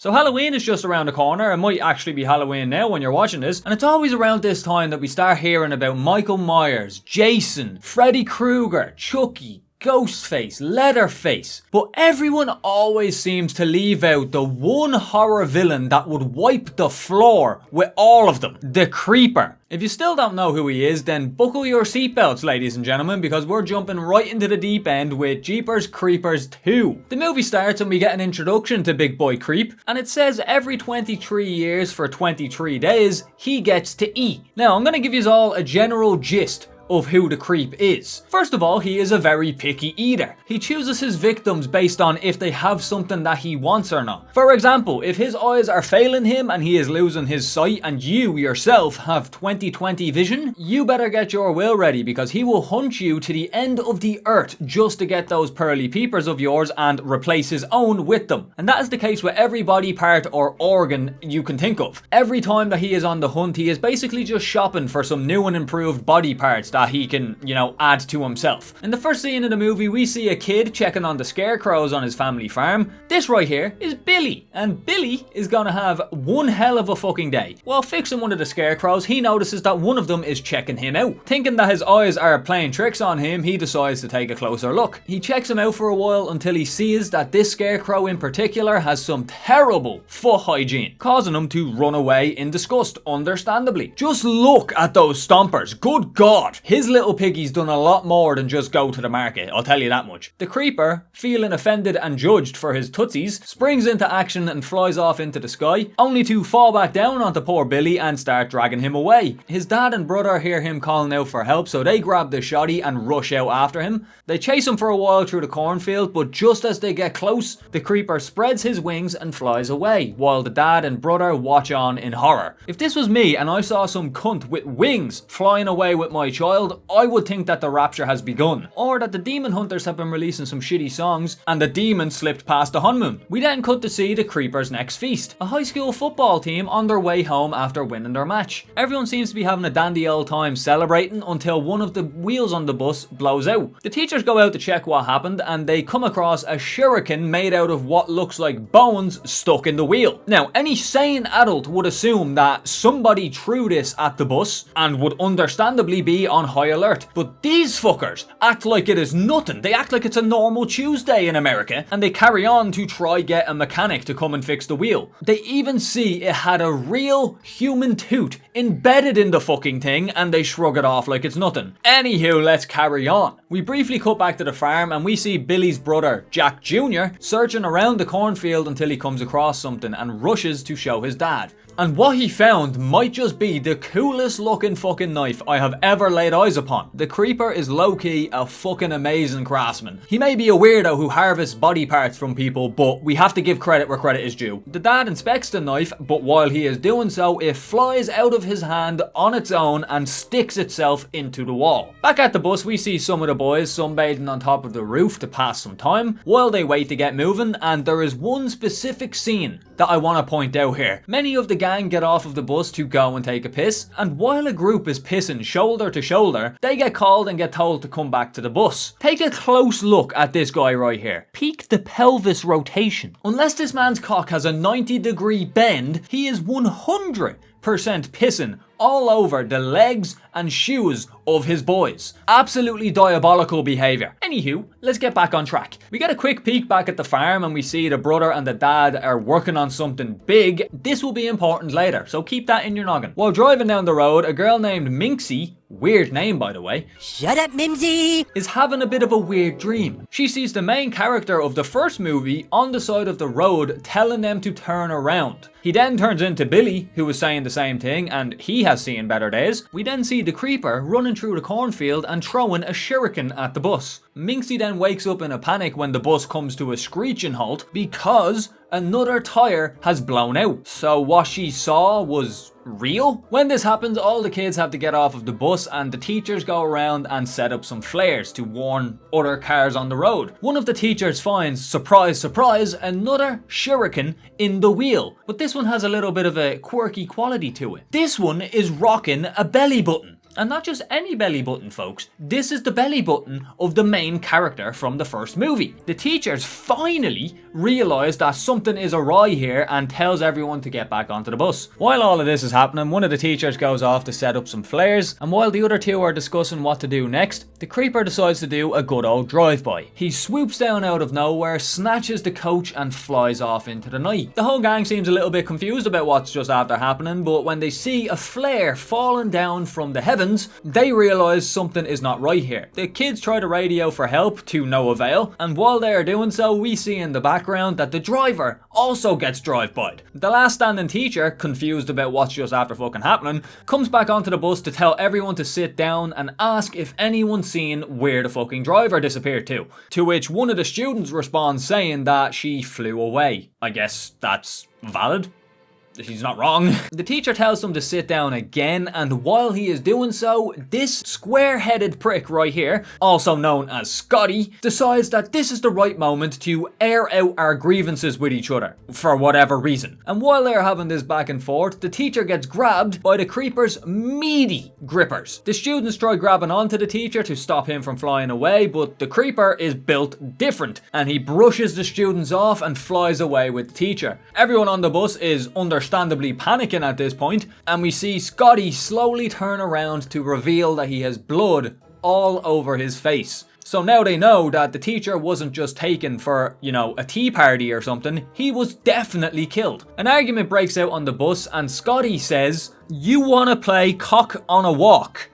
So Halloween is just around the corner. It might actually be Halloween now when you're watching this. And it's always around this time that we start hearing about Michael Myers, Jason, Freddy Krueger, Chucky, Ghostface, Leatherface. But everyone always seems to leave out the one horror villain that would wipe the floor with all of them. The Creeper. If you still don't know who he is, then buckle your seatbelts, ladies and gentlemen, because we're jumping right into the deep end with Jeepers Creepers 2. The movie starts and we get an introduction to Big Boy Creep, and it says every 23 years for 23 days, he gets to eat. Now, I'm going to give you all a general gist of who the Creep is. First of all, he is a very picky eater. He chooses his victims based on if they have something that he wants or not. For example, if his eyes are failing him and he is losing his sight and you yourself have 20/20 vision, you better get your will ready because he will hunt you to the end of the earth just to get those pearly peepers of yours and replace his own with them. And that is the case with every body part or organ you can think of. Every time that he is on the hunt, he is basically just shopping for some new and improved body parts that he can, add to himself. In the first scene of the movie, we see a kid checking on the scarecrows on his family farm. This right here is Billy, and Billy is gonna have one hell of a fucking day. While fixing one of the scarecrows, he notices that one of them is checking him out. Thinking that his eyes are playing tricks on him, he decides to take a closer look. He checks him out for a while until he sees that this scarecrow in particular has some terrible foot hygiene, causing him to run away in disgust, understandably. Just look at those stompers, good God! His little piggy's done a lot more than just go to the market, I'll tell you that much. The Creeper, feeling offended and judged for his tootsies, springs into action and flies off into the sky, only to fall back down onto poor Billy and start dragging him away. His dad and brother hear him calling out for help, so they grab the shotty and rush out after him. They chase him for a while through the cornfield, but just as they get close, the Creeper spreads his wings and flies away, while the dad and brother watch on in horror. If this was me and I saw some cunt with wings flying away with my child, I would think that the rapture has begun, or that the demon hunters have been releasing some shitty songs and the demon slipped past the honeymoon. We then cut to see the Creeper's next feast, a high school football team on their way home after winning their match. Everyone seems to be having a dandy old time celebrating until one of the wheels on the bus blows out. The teachers go out to check what happened and they come across a shuriken made out of what looks like bones stuck in the wheel. Now, any sane adult would assume that somebody threw this at the bus and would understandably be on high alert, but these fuckers act like it is nothing. They act like it's a normal Tuesday in America and they carry on to try get a mechanic to come and fix the wheel. They even see it had a real human tooth embedded in the fucking thing and they shrug it off like it's nothing. Anywho, let's carry on. We briefly cut back to the farm and we see Billy's brother, Jack Jr., searching around the cornfield until he comes across something and rushes to show his dad. And what he found might just be the coolest looking fucking knife I have ever laid eyes upon. The Creeper is low-key a fucking amazing craftsman. He may be a weirdo who harvests body parts from people, but we have to give credit where credit is due. The dad inspects the knife, but while he is doing so, it flies out of his hand on its own and sticks itself into the wall. Back at the bus, we see some of the boys sunbathing on top of the roof to pass some time while they wait to get moving, and there is one specific scene that I want to point out here. Many of the gang get off of the bus to go and take a piss, and while a group is pissing shoulder to shoulder, they get called and get told to come back to the bus. Take a close look at this guy right here. Peek the pelvis rotation. Unless this man's cock has a 90-degree bend, he is 100% pissing all over the legs and shoes of his boys. Absolutely diabolical behaviour. Anywho, let's get back on track. We get a quick peek back at the farm and we see the brother and the dad are working on something big. This will be important later, so keep that in your noggin. While driving down the road, a girl named Minxie, weird name by the way, shut up Mimsy, is having a bit of a weird dream. She sees the main character of the first movie on the side of the road telling them to turn around. He then turns into Billy, who is saying the same thing, and he has seen better days. We then see the Creeper running through the cornfield and throwing a shuriken at the bus. Minxie then wakes up in a panic when the bus comes to a screeching halt because another tyre has blown out. So what she saw was real? When this happens, all the kids have to get off of the bus and the teachers go around and set up some flares to warn other cars on the road. One of the teachers finds, surprise, surprise, another shuriken in the wheel. But this one has a little bit of a quirky quality to it. This one is rocking a belly button. And not just any belly button, folks. This is the belly button of the main character from the first movie. The teachers finally realise that something is awry here and tells everyone to get back onto the bus. While all of this is happening, one of the teachers goes off to set up some flares, and while the other two are discussing what to do next, the creeper decides to do a good old drive-by. He swoops down out of nowhere, snatches the coach and flies off into the night. The whole gang seems a little bit confused about what's just after happening, but when they see a flare falling down from the heavens, they realise something is not right here. The kids try to radio for help to no avail, and while they are doing so, we see in the background that the driver also gets drive-by'd. The last standing teacher, confused about what's just after fucking happening, comes back onto the bus to tell everyone to sit down and ask if anyone's seen where the fucking driver disappeared to which one of the students responds saying that she flew away. I guess that's valid. She's not wrong. The teacher tells them to sit down again, and while he is doing so, this square-headed prick right here, also known as Scotty, decides that this is the right moment to air out our grievances with each other, for whatever reason. And while they're having this back and forth, the teacher gets grabbed by the creeper's meaty grippers. The students try grabbing onto the teacher to stop him from flying away, but the creeper is built different, and he brushes the students off and flies away with the teacher. Everyone on the bus is understandably panicking at this point, and we see Scotty slowly turn around to reveal that he has blood all over his face. So now they know that the teacher wasn't just taken for, a tea party or something, he was definitely killed. An argument breaks out on the bus, and Scotty says, "You wanna play cock on a walk?"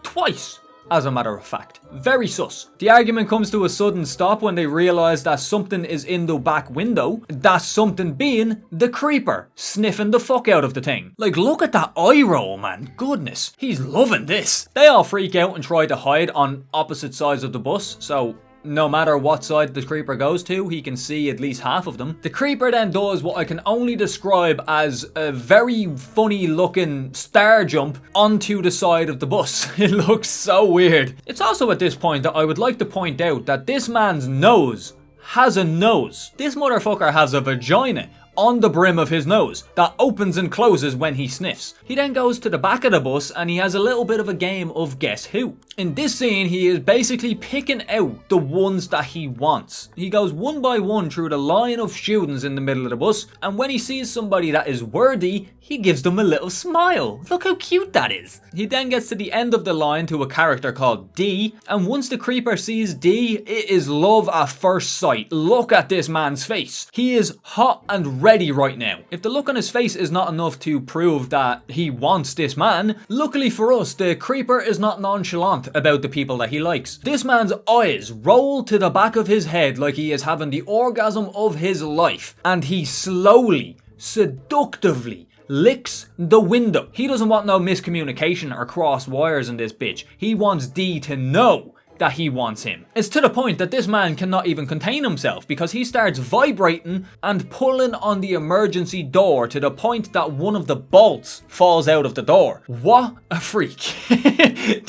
Twice, as a matter of fact. Very sus. The argument comes to a sudden stop when they realise that something is in the back window. That something being the creeper, sniffing the fuck out of the thing. Like, look at that eye roll, man. Goodness. He's loving this. They all freak out and try to hide on opposite sides of the bus, so no matter what side the creeper goes to, he can see at least half of them. The creeper then does what I can only describe as a very funny looking star jump onto the side of the bus. It looks so weird. It's also at this point that I would like to point out that this man's nose has a nose. This motherfucker has a vagina on the brim of his nose that opens and closes when he sniffs. He then goes to the back of the bus and he has a little bit of a game of guess who. In this scene, he is basically picking out the ones that he wants. He goes one by one through the line of students in the middle of the bus, and when he sees somebody that is worthy, he gives them a little smile. Look how cute that is. He then gets to the end of the line to a character called D, and once the creeper sees D, it is love at first sight. Look at this man's face. He is hot and ready right now. If the look on his face is not enough to prove that he wants this man, luckily for us, the creeper is not nonchalant about the people that he likes. This man's eyes roll to the back of his head like he is having the orgasm of his life, and he slowly, seductively licks the window. He doesn't want no miscommunication or crossed wires in this bitch. He wants D to know that he wants him. It's to the point that this man cannot even contain himself because he starts vibrating and pulling on the emergency door to the point that one of the bolts falls out of the door. What a freak.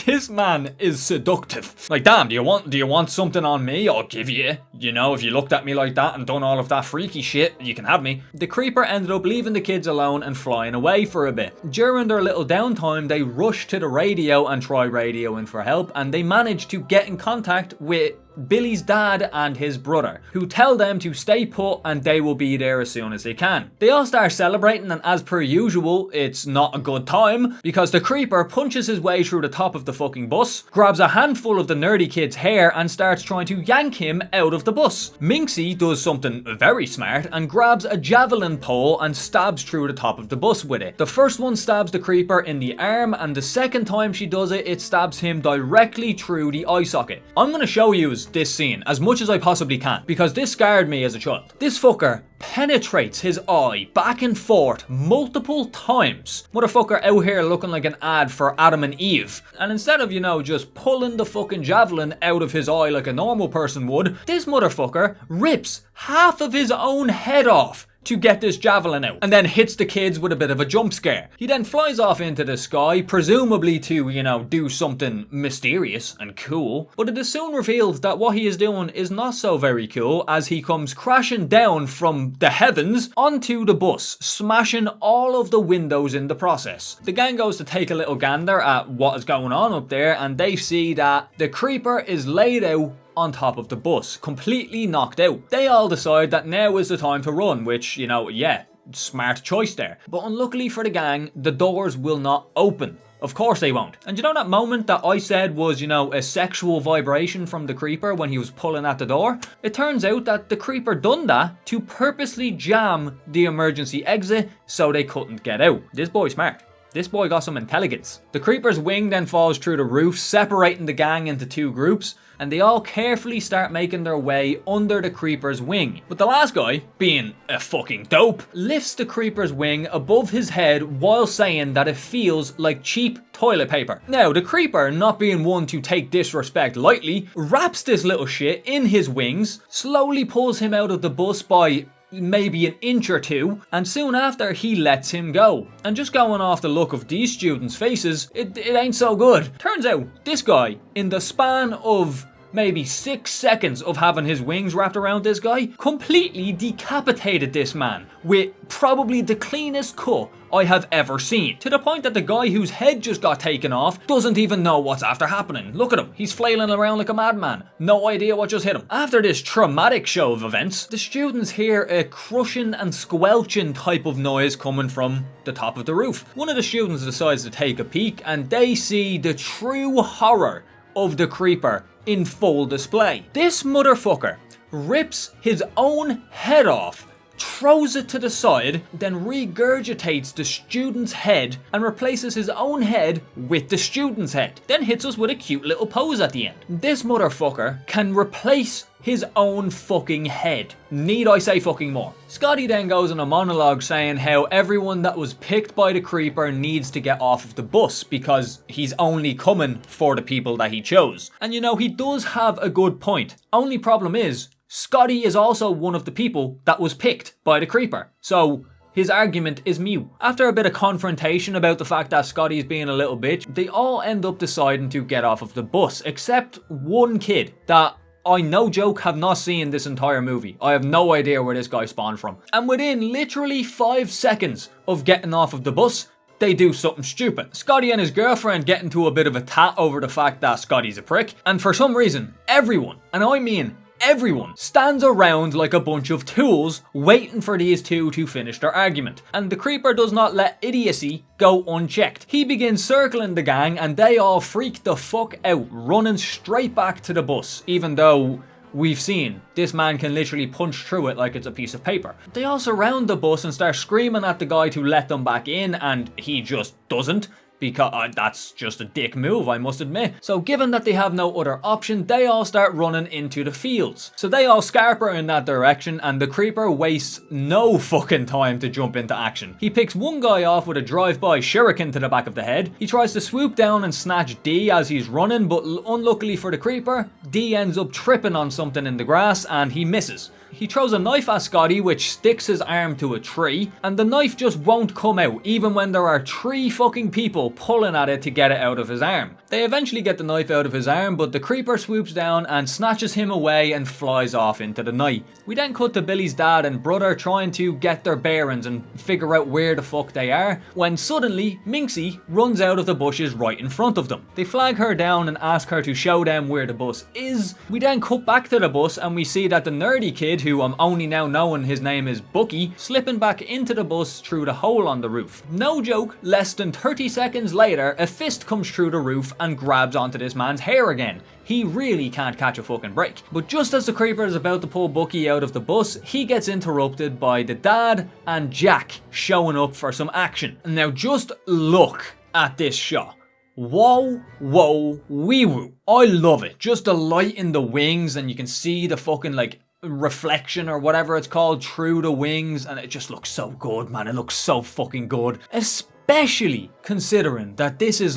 This man is seductive. Like, damn, do you want something on me? I'll give you. If you looked at me like that and done all of that freaky shit, you can have me. The creeper ended up leaving the kids alone and flying away for a bit. During their little downtime, they rush to the radio and try radioing for help, and they manage to get in contact with Billy's dad and his brother, who tell them to stay put and they will be there as soon as they can. They all start celebrating, and as per usual, it's not a good time because the creeper punches his way through the top of the fucking bus, grabs a handful of the nerdy kid's hair and starts trying to yank him out of the bus. Minxie does something very smart and grabs a javelin pole and stabs through the top of the bus with it. The first one stabs the creeper in the arm, and the second time she does it, it stabs him directly through the eye socket. I'm going to show you this scene as much as I possibly can because this scarred me as a child. This fucker penetrates his eye back and forth multiple times. Motherfucker out here looking like an ad for Adam and Eve. And instead of, just pulling the fucking javelin out of his eye like a normal person would, this motherfucker rips half of his own head off to get this javelin out, and then hits the kids with a bit of a jump scare. He then flies off into the sky, presumably to, do something mysterious and cool, but it is soon revealed that what he is doing is not so very cool, as he comes crashing down from the heavens onto the bus, smashing all of the windows in the process. The gang goes to take a little gander at what is going on up there, and they see that the creeper is laid out on top of the bus, completely knocked out. They all decide that now is the time to run, which, yeah, smart choice there. But unluckily for the gang, the doors will not open. Of course they won't. And that moment that I said was, a sexual vibration from the creeper when he was pulling at the door? It turns out that the creeper done that to purposely jam the emergency exit so they couldn't get out. This boy's smart. This boy got some intelligence. The creeper's wing then falls through the roof, separating the gang into two groups, and they all carefully start making their way under the creeper's wing. But the last guy, being a fucking dope, lifts the creeper's wing above his head while saying that it feels like cheap toilet paper. Now, the creeper, not being one to take disrespect lightly, wraps this little shit in his wings, slowly pulls him out of the bus by maybe an inch or two, and soon after he lets him go. And just going off the look of these students' faces, it ain't so good. Turns out, this guy, in the span of maybe 6 seconds of having his wings wrapped around this guy, completely decapitated this man with probably the cleanest cut I have ever seen. To the point that the guy whose head just got taken off doesn't even know what's after happening. Look at him, he's flailing around like a madman. No idea what just hit him. After this traumatic show of events, the students hear a crushing and squelching type of noise coming from the top of the roof. One of the students decides to take a peek, and they see the true horror of the creeper in full display. This motherfucker rips his own head off, throws it to the side, then regurgitates the student's head and replaces his own head with the student's head. Then hits us with a cute little pose at the end. This motherfucker can replace his own fucking head. Need I say fucking more? Scotty then goes on a monologue saying how everyone that was picked by the creeper needs to get off of the bus because he's only coming for the people that he chose. And he does have a good point. Only problem is, Scotty is also one of the people that was picked by the creeper. So his argument is mute. After a bit of confrontation about the fact that Scotty's being a little bitch, they all end up deciding to get off of the bus, except one kid that I, no joke, have not seen this entire movie. I have no idea where this guy spawned from. And within literally 5 seconds of getting off of the bus, they do something stupid. Scotty and his girlfriend get into a bit of a tat over the fact that Scotty's a prick, and for some reason, everyone, and I mean everyone, stands around like a bunch of tools waiting for these two to finish their argument. And the creeper does not let idiocy go unchecked. He begins circling the gang and they all freak the fuck out, running straight back to the bus, even though we've seen this man can literally punch through it like it's a piece of paper. They all surround the bus and start screaming at the guy to let them back in, and he just doesn't. Because that's just a dick move, I must admit. So given that they have no other option, they all start running into the fields. So they all scarper in that direction, and the creeper wastes no fucking time to jump into action. He picks one guy off with a drive-by shuriken to the back of the head. He tries to swoop down and snatch D as he's running, but unluckily for the creeper, D ends up tripping on something in the grass and he misses. He throws a knife at Scotty, which sticks his arm to a tree, and the knife just won't come out, even when there are 3 fucking people pulling at it to get it out of his arm. They eventually get the knife out of his arm, but the creeper swoops down and snatches him away and flies off into the night. We then cut to Billy's dad and brother trying to get their bearings and figure out where the fuck they are, when suddenly Minxie runs out of the bushes right in front of them. They flag her down and ask her to show them where the bus is. We then cut back to the bus and we see that the nerdy kid, who I'm only now knowing his name is Bucky, slipping back into the bus through the hole on the roof. No joke, less than 30 seconds later, a fist comes through the roof and grabs onto this man's hair again. He really can't catch a fucking break. But just as the creeper is about to pull Bucky out of the bus, he gets interrupted by the dad and Jack showing up for some action. Now just look at this shot. Whoa, whoa, wee woo. I love it. Just the light in the wings, and you can see the fucking reflection or whatever it's called through the wings, and it just looks so good, man. It looks so fucking good, especially considering that this is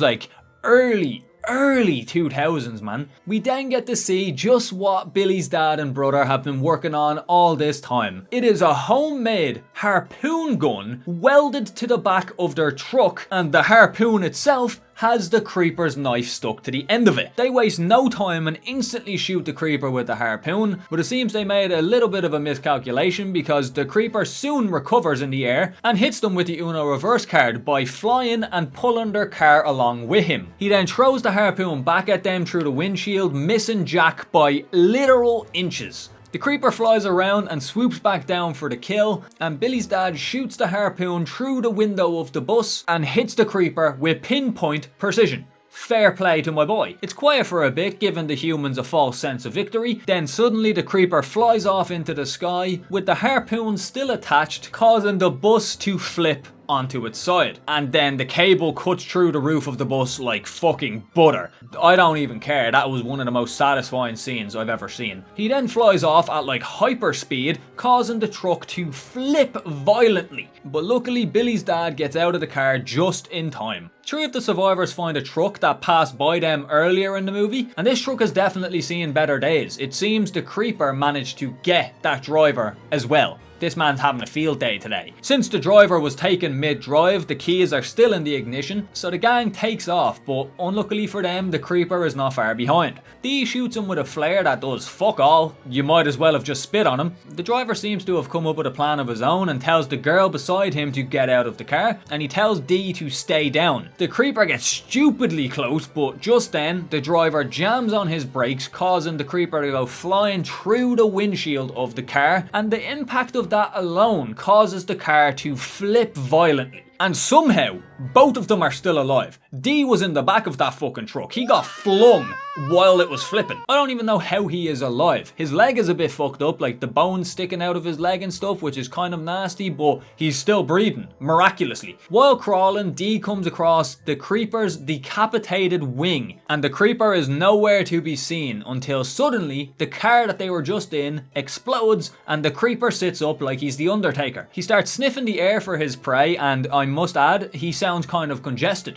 early early 2000s, man. We then get to see just what Billy's dad and brother have been working on all this time. It is a homemade harpoon gun welded to the back of their truck, and the harpoon itself has the creeper's knife stuck to the end of it. They waste no time and instantly shoot the creeper with the harpoon, but it seems they made a little bit of a miscalculation because the creeper soon recovers in the air and hits them with the Uno reverse card by flying and pulling their car along with him. He then throws the harpoon back at them through the windshield, missing Jack by literal inches. The creeper flies around and swoops back down for the kill, and Billy's dad shoots the harpoon through the window of the bus and hits the creeper with pinpoint precision. Fair play to my boy. It's quiet for a bit, giving the humans a false sense of victory. Then suddenly the creeper flies off into the sky with the harpoon still attached, causing the bus to flip onto its side. And then the cable cuts through the roof of the bus like fucking butter. I don't even care. That was one of the most satisfying scenes I've ever seen. He then flies off at like hyper speed, causing the truck to flip violently. But luckily Billy's dad gets out of the car just in time. 3 of the survivors find a truck that passed by them earlier in the movie, and this truck has definitely seen better days. It seems the creeper managed to get that driver as well. This man's having a field day today. Since the driver was taken mid-drive, the keys are still in the ignition, so the gang takes off, but unluckily for them, the creeper is not far behind. Dee shoots him with a flare that does fuck all. You might as well have just spit on him. The driver seems to have come up with a plan of his own and tells the girl beside him to get out of the car, and he tells Dee to stay down. The creeper gets stupidly close, but just then, the driver jams on his brakes, causing the creeper to go flying through the windshield of the car, and the impact of that alone causes the car to flip violently. And somehow, both of them are still alive. Dee was in the back of that fucking truck. He got flung while it was flipping. I don't even know how he is alive. His leg is a bit fucked up, like the bones sticking out of his leg and stuff, which is kind of nasty, but he's still breathing, miraculously. While crawling, Dee comes across the creeper's decapitated wing, and the creeper is nowhere to be seen until suddenly the car that they were just in explodes and the creeper sits up like he's the Undertaker. He starts sniffing the air for his prey, and I must add, he sounds kind of congested.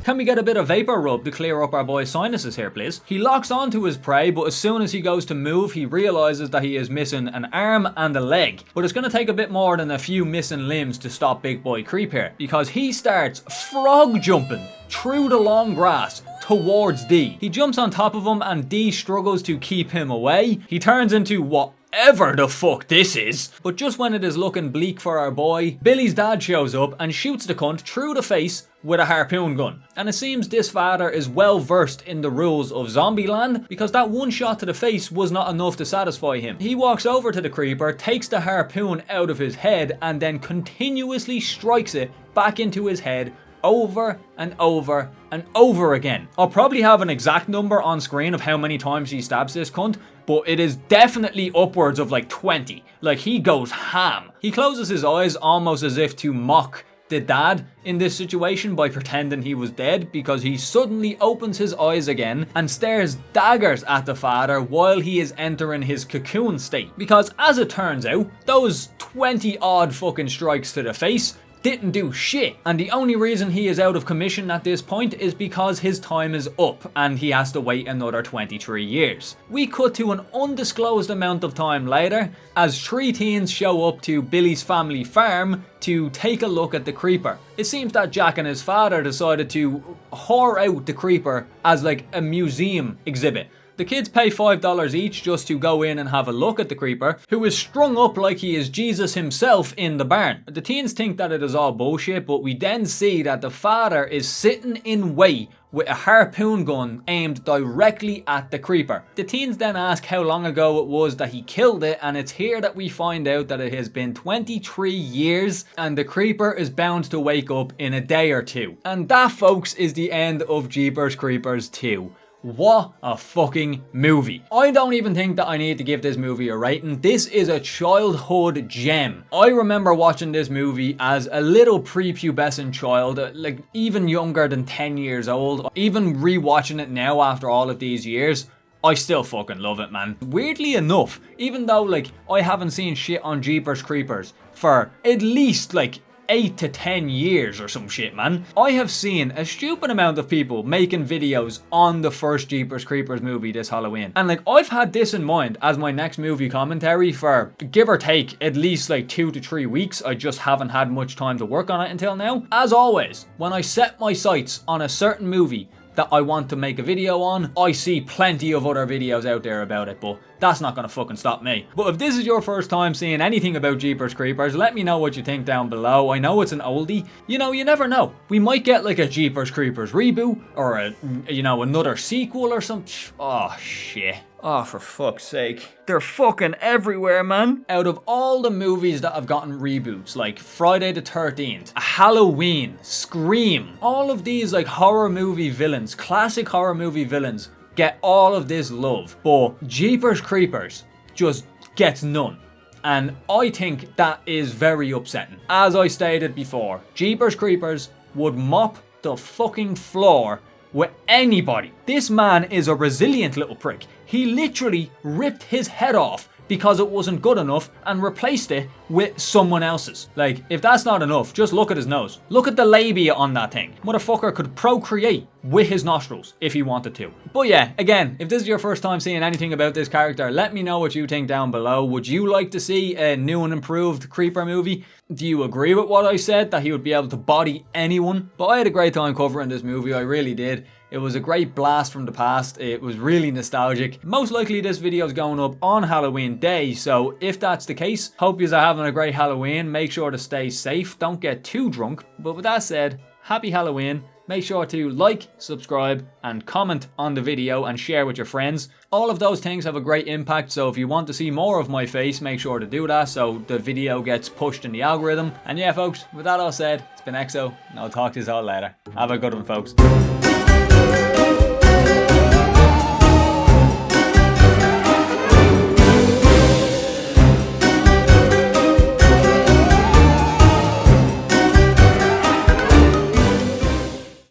Can we get a bit of vapor rub to clear up our boy's sinuses here, please? He locks onto his prey, but as soon as he goes to move, he realizes that he is missing an arm and a leg. But it's going to take a bit more than a few missing limbs to stop Big Boy Creep here, because he starts frog jumping through the long grass towards Dee. He jumps on top of him and Dee struggles to keep him away. He turns into whatever the fuck this is. But just when it is looking bleak for our boy, Billy's dad shows up and shoots the cunt through the face with a harpoon gun. And it seems this father is well versed in the rules of Zombieland, because that one shot to the face was not enough to satisfy him. He walks over to the creeper, takes the harpoon out of his head, and then continuously strikes it back into his head over and over and over again. I'll probably have an exact number on screen of how many times he stabs this cunt, but it is definitely upwards of like 20. Like, he goes ham. He closes his eyes almost as if to mock the dad in this situation by pretending he was dead, because he suddenly opens his eyes again and stares daggers at the father while he is entering his cocoon state. Because as it turns out, those 20 odd fucking strikes to the face didn't do shit, and the only reason he is out of commission at this point is because his time is up and he has to wait another 23 years. We cut to an undisclosed amount of time later as 3 teens show up to Billy's family farm to take a look at the creeper. It seems that Jack and his father decided to whore out the creeper as like a museum exhibit. The kids pay $5 each just to go in and have a look at the creeper, who is strung up like he is Jesus himself in the barn. The teens think that it is all bullshit, but we then see that the father is sitting in wait with a harpoon gun aimed directly at the creeper. The teens then ask how long ago it was that he killed it, and it's here that we find out that it has been 23 years and the creeper is bound to wake up in a day or two. And that, folks, is the end of Jeepers Creepers 2. What a fucking movie. I don't even think that I need to give this movie a rating. This is a childhood gem. I remember watching this movie as a little prepubescent child, like even younger than 10 years old. Even rewatching it now after all of these years, I still fucking love it, man. Weirdly enough, even though like I haven't seen shit on Jeepers Creepers for at least like 8 to 10 years or some shit, man. I have seen a stupid amount of people making videos on the first Jeepers Creepers movie this Halloween. And like, I've had this in mind as my next movie commentary for, give or take, at least like 2 to 3 weeks. I just haven't had much time to work on it until now. As always, when I set my sights on a certain movie that I want to make a video on, I see plenty of other videos out there about it, but that's not gonna fucking stop me. But if this is your first time seeing anything about Jeepers Creepers, let me know what you think down below. I know it's an oldie. You know, you never know. We might get like a Jeepers Creepers reboot or a, you know, another sequel or something. Oh shit. Oh, for fuck's sake. They're fucking everywhere, man. Out of all the movies that have gotten reboots, like Friday the 13th, Halloween, Scream, all of these like horror movie villains, classic horror movie villains, get all of this love. But Jeepers Creepers just gets none. And I think that is very upsetting. As I stated before, Jeepers Creepers would mop the fucking floor with anybody. This man is a resilient little prick. He literally ripped his head off because it wasn't good enough and replaced it with someone else's. Like, if that's not enough, just look at his nose. Look at the labia on that thing. Motherfucker could procreate with his nostrils if he wanted to. But yeah, again, if this is your first time seeing anything about this character, let me know what you think down below. Would you like to see a new and improved Creeper movie? Do you agree with what I said, that he would be able to body anyone? But I had a great time covering this movie, I really did. It was a great blast from the past. It was really nostalgic. Most likely this video is going up on Halloween Day, so if that's the case, hope you're having a great Halloween. Make sure to stay safe, don't get too drunk. But with that said, happy Halloween. Make sure to like, subscribe, and comment on the video and share with your friends. All of those things have a great impact, so if you want to see more of my face, make sure to do that so the video gets pushed in the algorithm. And yeah, folks, with that all said, it's been EXO, and I'll talk to you all later. Have a good one, folks.